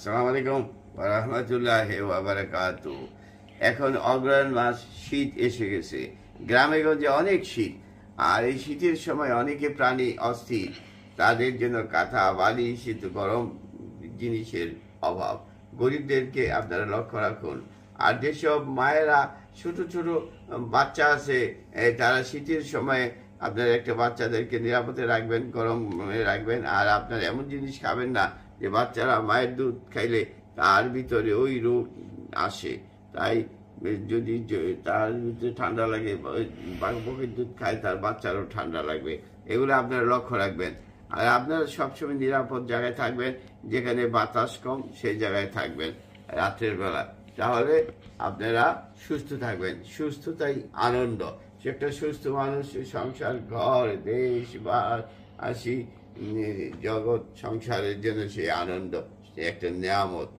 আসসালামু আলাইকুম ওয়া রাহমাতুল্লাহি ওয়া বারাকাতু। এখন অগ্রহায়ণ মাস, শীত এসে গেছে। গ্রামে গঞ্জে অনেক শীত, আর এই শীতের সময় অনেকে প্রাণী অস্থির। তাদের জন্য কাঁথা, বালিশ, শীত গরম জিনিসের অভাব। গরিবদেরকে আপনারা লক্ষ্য রাখুন। আর যেসব মায়েরা ছোট ছোট বাচ্চা আছে, তারা শীতের সময় আপনারা একটা বাচ্চাদেরকে নিরাপদে রাখবেন, গরমে রাখবেন। আর আপনারা এমন জিনিস খাবেন না যে বাচ্চারা মায়ের দুধ খাইলে তার ভিতরে ওই রোগ আসে। তাই যদি তার ভিতরে ঠান্ডা লাগে, বকের দুধ খায়, তার বাচ্চারও ঠান্ডা লাগবে। এগুলো আপনারা লক্ষ্য রাখবেন। আর আপনারা সবসময় নিরাপদ জায়গায় থাকবেন, যেখানে বাতাস কম সেই জায়গায় থাকবেন রাত্রের বেলা। তাহলে আপনারা সুস্থ থাকবেন। সুস্থতাই আনন্দ। সে একটা সুস্থ মানুষ সংসার, ঘর, দেশ বা জগৎ সংসারের জন্য সে আনন্দ, সে একটা নিয়ামত।